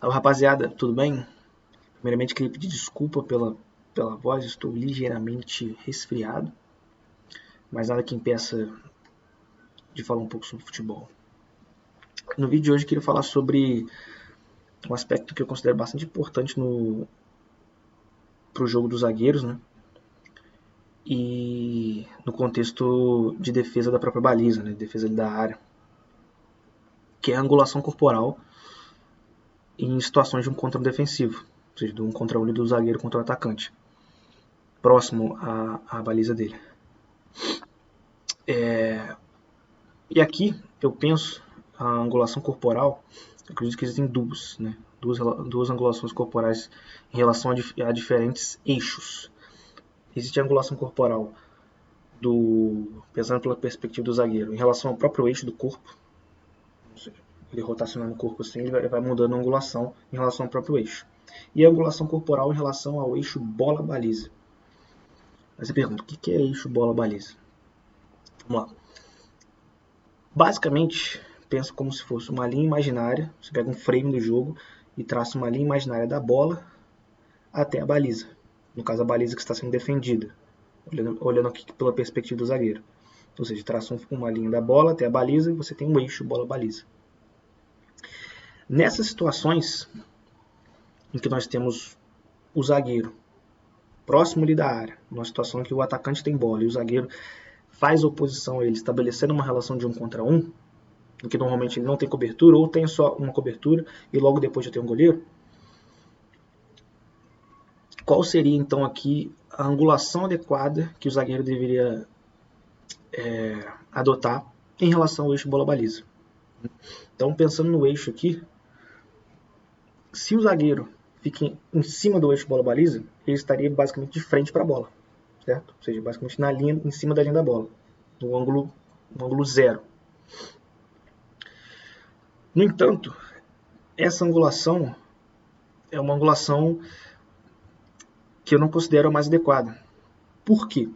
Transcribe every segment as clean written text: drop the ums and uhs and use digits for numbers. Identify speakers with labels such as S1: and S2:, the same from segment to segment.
S1: Olá, rapaziada, tudo bem? Primeiramente, queria pedir desculpa pela voz, estou ligeiramente resfriado, mas nada que impeça de falar um pouco sobre futebol. No vídeo de hoje, queria falar sobre um aspecto que eu considero bastante importante para o jogo dos zagueiros, né? E no contexto de defesa da própria baliza, né? Defesa da área, que é a angulação corporal em situações de um contra defensivo, ou seja, de um contra um do zagueiro contra o atacante, próximo à baliza dele. E aqui eu penso a angulação corporal, eu acredito que existem duas, né? Duas angulações corporais em relação a diferentes eixos. Existe a angulação corporal pensando pela perspectiva do zagueiro, em relação ao próprio eixo do corpo, ele rotacionando o corpo assim, ele vai mudando a angulação em relação ao próprio eixo. E a angulação corporal em relação ao eixo bola-baliza. Aí você pergunta, o que é eixo bola-baliza? Vamos lá. Basicamente, pensa como se fosse uma linha imaginária. Você pega um frame do jogo e traça uma linha imaginária da bola até a baliza. No caso, a baliza que está sendo defendida, olhando aqui pela perspectiva do zagueiro. Ou seja, traça uma linha da bola até a baliza e você tem um eixo bola-baliza. Nessas situações em que nós temos o zagueiro próximo ali da área, numa situação em que o atacante tem bola e o zagueiro faz oposição a ele, estabelecendo uma relação de 1 contra 1, em que normalmente ele não tem cobertura, ou tem só uma cobertura, e logo depois já tem um goleiro, qual seria então aqui a angulação adequada que o zagueiro deveria adotar em relação ao eixo bola-baliza? Então, pensando no eixo aqui, se o zagueiro fica em cima do eixo bola-baliza, ele estaria basicamente de frente para a bola, certo? Ou seja, basicamente na linha, em cima da linha da bola, no ângulo zero. No entanto, essa angulação é uma angulação que eu não considero a mais adequada. Por quê?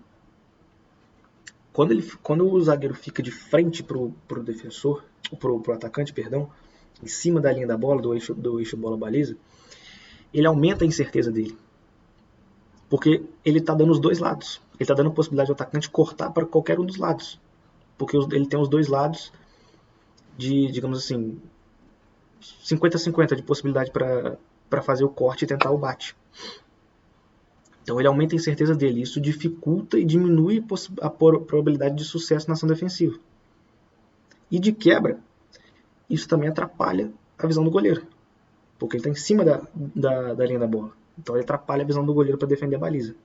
S1: Quando o zagueiro fica de frente para o defensor, para o atacante, perdão, em cima da linha da bola, do eixo bola-baliza, ele aumenta a incerteza dele. Porque ele está dando os dois lados. Ele está dando a possibilidade do atacante cortar para qualquer um dos lados. Porque ele tem os dois lados de, digamos assim, 50-50 de possibilidade para fazer o corte e tentar o bate. Então ele aumenta a incerteza dele. Isso dificulta e diminui a probabilidade de sucesso na ação defensiva. E de quebra, isso também atrapalha a visão do goleiro. Porque ele está em cima da linha da bola. Então ele atrapalha a visão do goleiro para defender a baliza.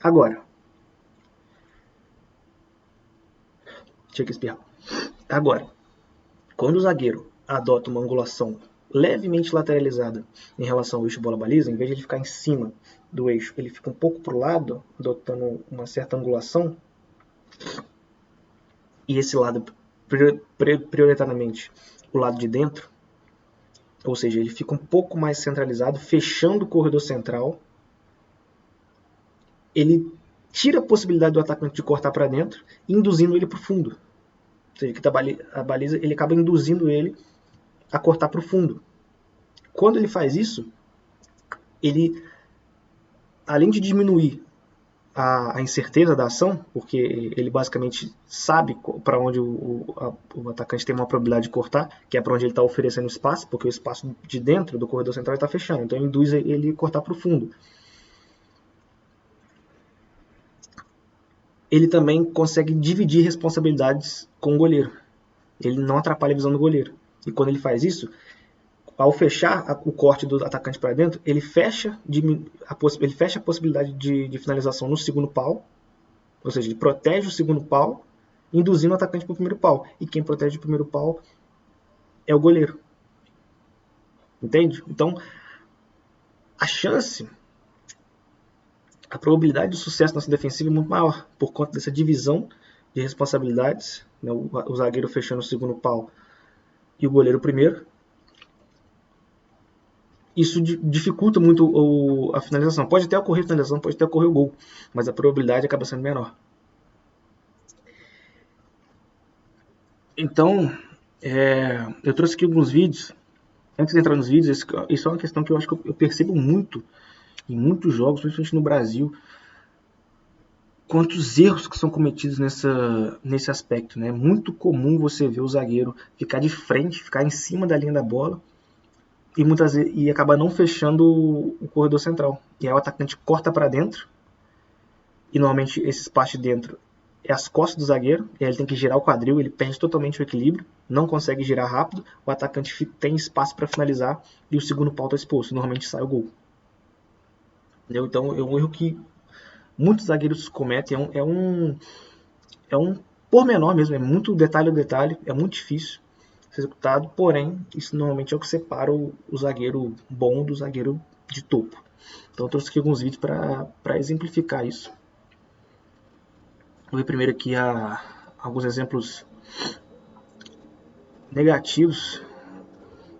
S1: Agora, deixa eu espirrar. Agora, quando o zagueiro adota uma angulação levemente lateralizada em relação ao eixo bola-baliza, em vez de ele ficar em cima do eixo, ele fica um pouco para o lado, adotando uma certa angulação, e esse lado, prioritariamente, o lado de dentro, ou seja, ele fica um pouco mais centralizado, fechando o corredor central, ele tira a possibilidade do atacante de cortar para dentro, induzindo ele para o fundo. Ou seja, que a baliza, ele acaba induzindo ele a cortar para o fundo. Quando ele faz isso, ele, além de diminuir a incerteza da ação, porque ele basicamente sabe para onde o atacante tem uma probabilidade de cortar, que é para onde ele está oferecendo espaço, porque o espaço de dentro do corredor central está fechando, então induz ele a cortar para o fundo. Ele também consegue dividir responsabilidades com o goleiro. Ele não atrapalha a visão do goleiro. E quando ele faz isso, ao fechar o corte do atacante para dentro, ele fecha a possibilidade de finalização no segundo pau, ou seja, ele protege o segundo pau, induzindo o atacante para o primeiro pau. E quem protege o primeiro pau é o goleiro. Entende? Então, a probabilidade de sucesso nessa defensiva é muito maior, por conta dessa divisão de responsabilidades, né? O zagueiro fechando o segundo pau e o goleiro o primeiro. Isso dificulta muito a finalização. Pode até ocorrer a finalização, pode até ocorrer o gol, mas a probabilidade acaba sendo menor. Então, eu trouxe aqui alguns vídeos Antes de entrar nos vídeos, isso é uma questão que eu acho que eu percebo muito em muitos jogos, principalmente no Brasil, quantos erros que são cometidos nesse aspecto, né? É muito comum você ver o zagueiro ficar de frente, ficar em cima da linha da bola e muitas vezes acabar não fechando o corredor central. E aí o atacante corta para dentro e normalmente esse espaço de dentro é as costas do zagueiro, e aí ele tem que girar o quadril, ele perde totalmente o equilíbrio, não consegue girar rápido, o atacante tem espaço para finalizar e o segundo pau está exposto, normalmente sai o gol. Entendeu? Então é um erro que muitos zagueiros cometem, é um pormenor mesmo, é muito detalhe a detalhe, é muito difícil ser executado, porém, isso normalmente é o que separa o zagueiro bom do zagueiro de topo. Então eu trouxe aqui alguns vídeos para exemplificar isso. Vou ver primeiro aqui alguns exemplos negativos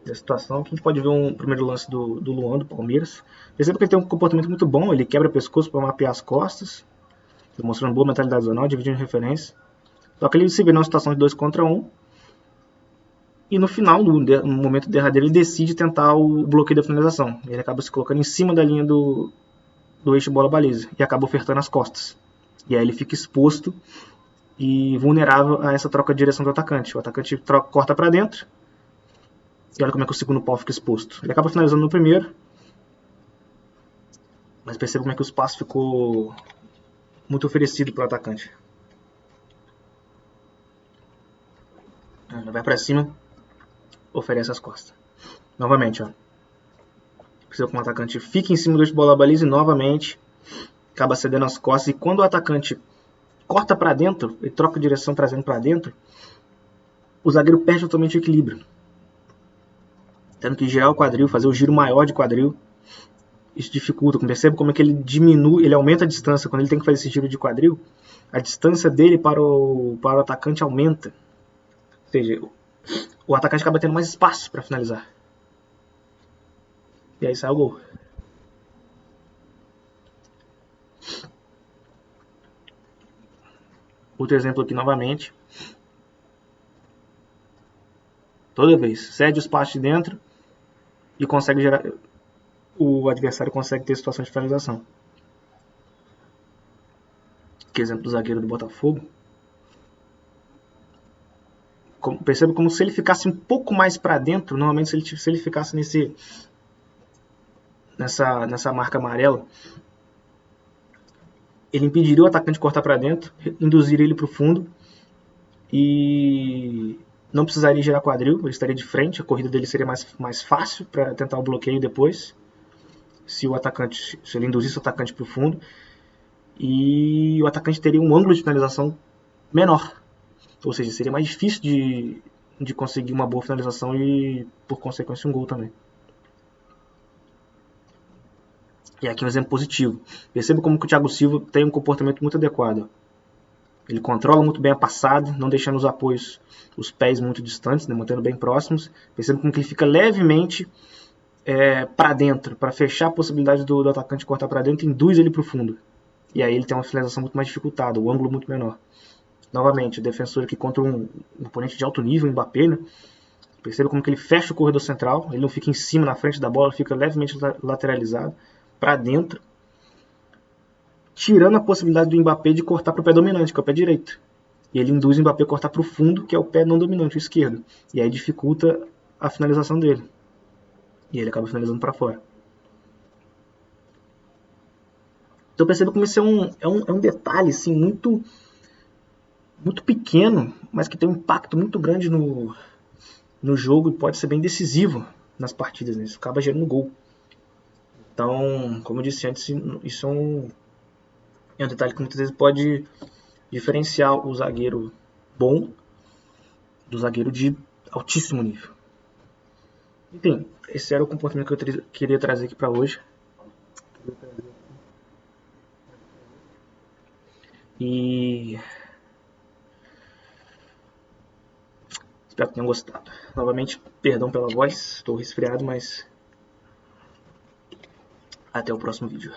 S1: da situação. Aqui a gente pode ver um primeiro lance do Luan, do Palmeiras. Perceba que ele tem um comportamento muito bom, ele quebra o pescoço para mapear as costas, demonstrando boa mentalidade zonal, dividindo referência. Só que ele se vê numa situação de 2 contra 1, e no final, no momento derradeiro, ele decide tentar o bloqueio da finalização. Ele acaba se colocando em cima da linha do eixo bola-baliza e acaba ofertando as costas. E aí ele fica exposto e vulnerável a essa troca de direção do atacante. O atacante corta para dentro e olha como é que o segundo pau fica exposto. Ele acaba finalizando no primeiro, mas perceba como é que o espaço ficou muito oferecido para o atacante. Ele vai para cima, oferece as costas. Novamente, ó. Perceba como o atacante fica em cima do bola-baliza e novamente acaba cedendo as costas. E quando o atacante corta para dentro, ele troca a direção trazendo para dentro, o zagueiro perde totalmente o equilíbrio, tendo que girar o quadril, fazer o giro maior de quadril. Isso dificulta. Percebe como é que ele diminui, ele aumenta a distância. Quando ele tem que fazer esse giro de quadril, a distância dele para o atacante aumenta. Ou seja, o atacante acaba tendo mais espaço para finalizar. E aí sai o gol. Outro exemplo aqui novamente. Toda vez, cede o espaço de dentro e consegue gerar. O adversário consegue ter situação de finalização. Que exemplo do zagueiro do Botafogo. Perceba como se ele ficasse um pouco mais para dentro, normalmente se ele ficasse nessa marca amarela, ele impediria o atacante de cortar para dentro, induziria ele para o fundo e não precisaria girar quadril, ele estaria de frente, a corrida dele seria mais fácil para tentar o bloqueio depois, se ele induzisse o atacante para o fundo, e o atacante teria um ângulo de finalização menor, ou seja, seria mais difícil de conseguir uma boa finalização e, por consequência, um gol também. E aqui um exemplo positivo. Perceba como que o Thiago Silva tem um comportamento muito adequado. Ele controla muito bem a passada, não deixando os apoios, os pés muito distantes, né, mantendo bem próximos. Perceba como que ele fica levemente para dentro, para fechar a possibilidade do atacante cortar para dentro e induz ele para o fundo. E aí ele tem uma finalização muito mais dificultada, o ângulo muito menor. Novamente, o defensor aqui contra um oponente de alto nível, o Mbappé, né? Perceba como que ele fecha o corredor central, ele não fica em cima, na frente da bola, fica levemente lateralizado, para dentro, tirando a possibilidade do Mbappé de cortar para o pé dominante, que é o pé direito. E ele induz o Mbappé a cortar para o fundo, que é o pé não dominante, o esquerdo. E aí dificulta a finalização dele. E ele acaba finalizando para fora. Então perceba como isso é um detalhe assim, muito pequeno, mas que tem um impacto muito grande no jogo e pode ser bem decisivo nas partidas. Né? Isso acaba gerando gol. Então, como eu disse antes, isso é um detalhe que muitas vezes pode diferenciar o zagueiro bom do zagueiro de altíssimo nível. Enfim, esse era o comportamento que eu queria trazer aqui para hoje. E espero que tenham gostado. Novamente, perdão pela voz, estou resfriado, mas até o próximo vídeo.